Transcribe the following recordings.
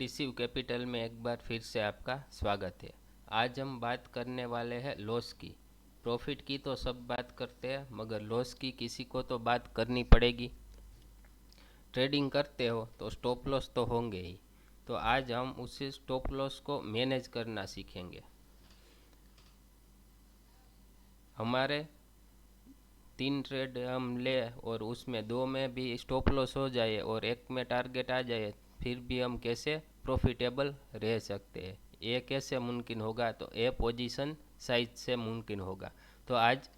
Receive capital में एक बार फिर से आपका स्वागत है। आज हम बात करने वाले हैं लॉस की। प्रॉफिट की तो सब बात करते हैं, मगर लॉस की किसी को तो बात करनी पड़ेगी। ट्रेडिंग करते हो तो स्टॉप लॉस तो होंगे ही। तो आज हम उसी स्टॉप लॉस को मैनेज करना सीखेंगे। हमारे 3 ट्रेड हम ले और उसमें 2 में भी स्टॉप लॉस हो जाए और एक में टारगेट आ जाए, फिर भी हम कैसे प्रॉफिटेबल रह सकते हैं। ये कैसे मुमकिन होगा? तो ये पोजीशन साइज से मुमकिन होगा। तो आज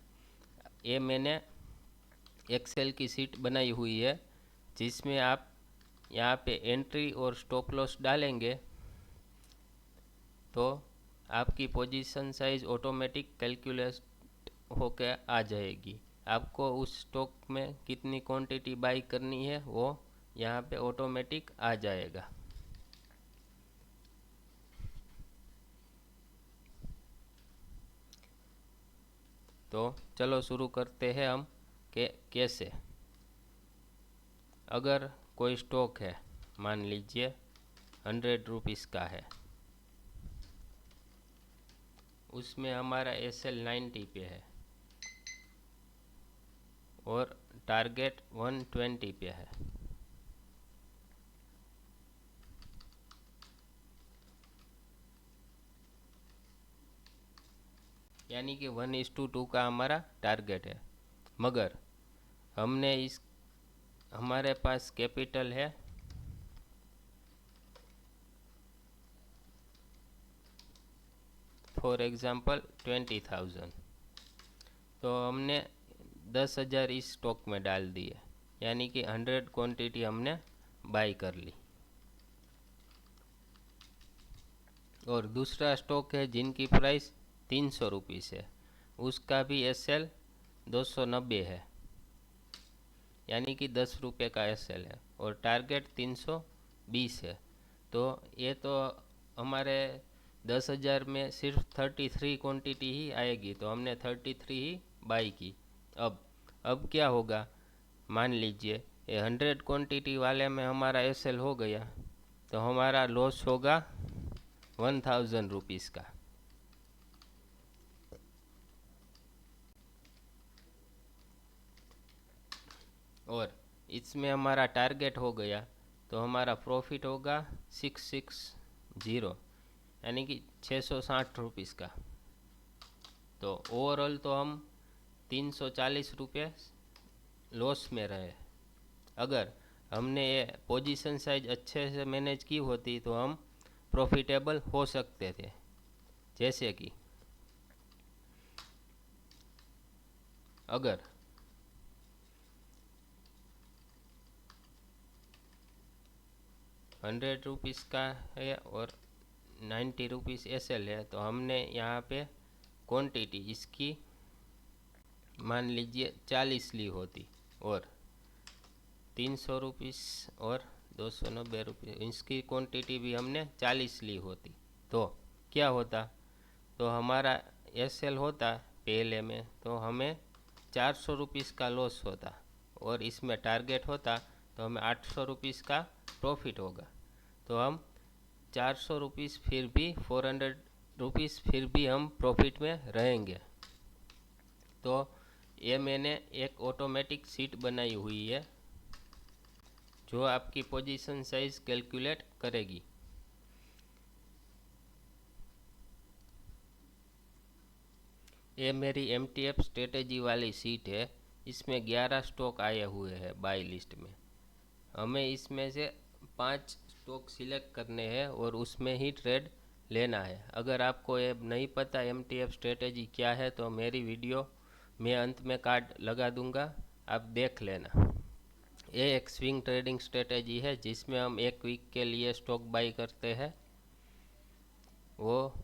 ये मैंने एक्सेल की शीट बनाई हुई है, जिसमें आप यहाँ पे एंट्री और स्टॉप लॉस डालेंगे तो आपकी पोजीशन साइज ऑटोमेटिक कैलकुलेट होकर आ जाएगी। आपको उस स्टॉक में कितनी क्वांटिटी बाई करनी है वो यहाँ पे ऑटोमेटिक आ जाएगा। तो चलो शुरू करते हैं हम कि कैसे। अगर कोई स्टॉक है, मान लीजिए 100 रुपीज़ का है, उसमें हमारा SL 90 पे है और टारगेट 120 पे है। यानी कि 1:2 का हमारा टारगेट है। मगर हमने हमारे पास कैपिटल है फॉर एग्जांपल 20,000। तो हमने 10,000 इस स्टॉक में डाल दिए, यानी कि 100 क्वांटिटी हमने बाई कर ली। और दूसरा स्टॉक है जिनकी प्राइस 300 रुपीज़ है, उसका भी SL 290 है, यानी कि 10 रुपये का SL है और टारगेट 320 है। तो ये तो हमारे 10,000 में सिर्फ 33 क्वांटिटी ही आएगी, तो हमने 33 ही बाई की। अब क्या होगा? मान लीजिए ये 100 क्वांटिटी वाले में हमारा SL हो गया, तो हमारा लॉस होगा 1,000 रुपीज़ का। और इसमें हमारा टारगेट हो गया, तो हमारा प्रॉफिट होगा 660, यानी कि 660 रुपीज़ का। तो ओवरऑल तो हम 340 रुपये लॉस में रहे। अगर हमने ये पोजीशन साइज अच्छे से मैनेज की होती तो हम प्रॉफिटेबल हो सकते थे। जैसे कि अगर 100 रुपीज़ का है और 90 रुपीज़ SL है, तो हमने यहाँ पे क्वांटिटी इसकी मान लीजिए 40 ली होती और 300 रुपीज़ और 290 रुपये इसकी क्वांटिटी भी हमने 40 ली होती, तो क्या होता? तो हमारा SL होता पहले में, तो हमें 400 रुपीज़ का लॉस होता और इसमें टारगेट होता तो हमें 800 रुपीज़ का प्रॉफिट होगा। तो हम 400 रुपीज़ फिर भी 400 रुपीज़ फिर भी हम प्रॉफिट में रहेंगे। तो ये मैंने एक ऑटोमेटिक शीट बनाई हुई है जो आपकी पोजीशन साइज कैलकुलेट करेगी। ये मेरी MTF स्ट्रेटेजी वाली शीट है। इसमें 11 स्टॉक आए हुए हैं बाई लिस्ट में। हमें इसमें से 5 स्टॉक सिलेक्ट करने हैं और उसमें ही ट्रेड लेना है। अगर आपको ये नहीं पता MTF स्ट्रेटेजी क्या है, तो मेरी वीडियो में अंत में कार्ड लगा दूंगा, आप देख लेना। ये एक स्विंग ट्रेडिंग स्ट्रेटेजी है जिसमें हम 1 वीक के लिए स्टॉक बाई करते हैं। वो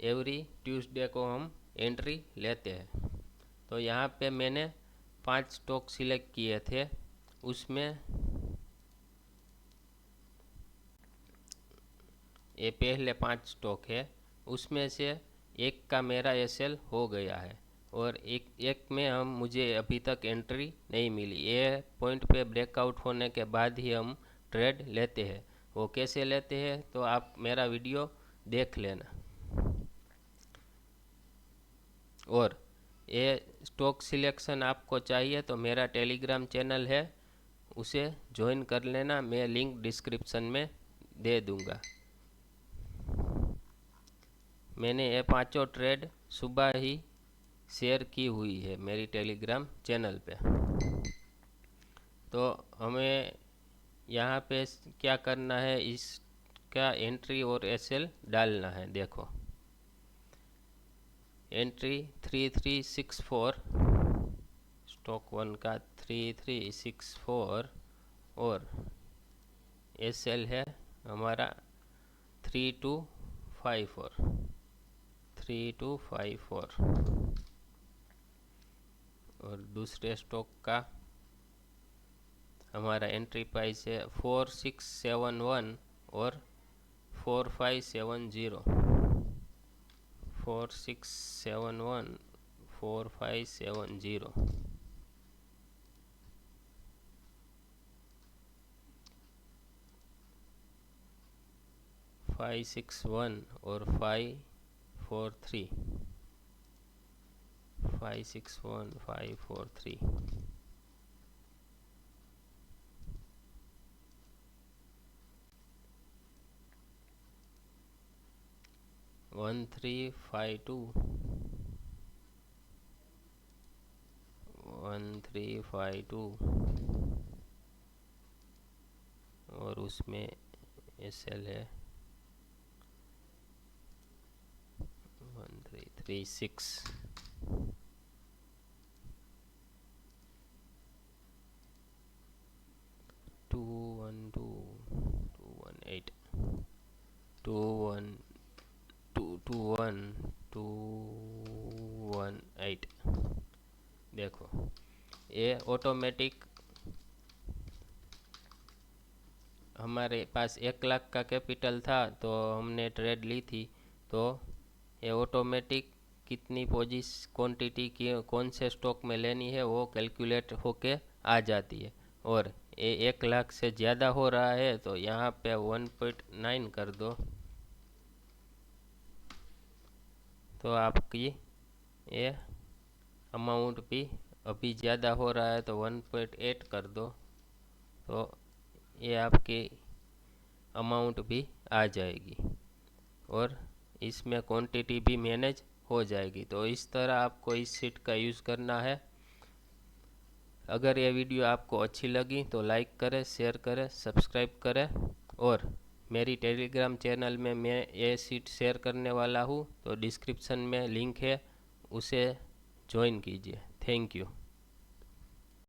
एवरी ट्यूसडे को हम एंट्री लेते हैं। तो यहाँ पे मैंने 5 स्टॉक सिलेक्ट किए थे। उसमें ये पहले 5 स्टॉक है, उसमें से एक का मेरा SL हो गया है। और एक एक में हम मुझे अभी तक एंट्री नहीं मिली। ये पॉइंट पे ब्रेकआउट होने के बाद ही हम ट्रेड लेते हैं। वो कैसे लेते हैं तो आप मेरा वीडियो देख लेना। और ये स्टॉक सिलेक्शन आपको चाहिए तो मेरा टेलीग्राम चैनल है, उसे ज्वाइन कर लेना। मैं लिंक डिस्क्रिप्शन में दे दूंगा। मैंने ये पांचों ट्रेड सुबह ही शेयर की हुई है मेरी टेलीग्राम चैनल पे। तो हमें यहाँ पे क्या करना है, इसका एंट्री और एसएल डालना है। देखो एंट्री 3364, स्टॉक 1 का 3364 और एसएल है हमारा 3254 और दूसरे स्टॉक का हमारा एंट्री प्राइस है 4671 और 4570। 4671 4570। 561 और 543। 561 543। 1352 1352 और उसमें एसएल है 1336। 212 218 218। देखो ये ऑटोमेटिक हमारे पास 1 लाख का कैपिटल था तो हमने ट्रेड ली थी। तो ये ऑटोमेटिक कितनी क्वांटिटी की कौन से स्टॉक में लेनी है वो कैलकुलेट होके आ जाती है। और ये 1 लाख से ज़्यादा हो रहा है तो यहाँ पे 1.9 कर दो तो आपकी ये अमाउंट भी अभी ज़्यादा हो रहा है तो 1.8 कर दो तो ये आपकी अमाउंट भी आ जाएगी और इसमें क्वांटिटी भी मैनेज हो जाएगी। तो इस तरह आपको इस सीट का यूज़ करना है। अगर ये वीडियो आपको अच्छी लगी तो लाइक करें, शेयर करें, सब्सक्राइब करें और मेरी टेलीग्राम चैनल में मैं ये सीट शेयर करने वाला हूँ तो डिस्क्रिप्शन में लिंक है, उसे ज्वाइन कीजिए। Thank you.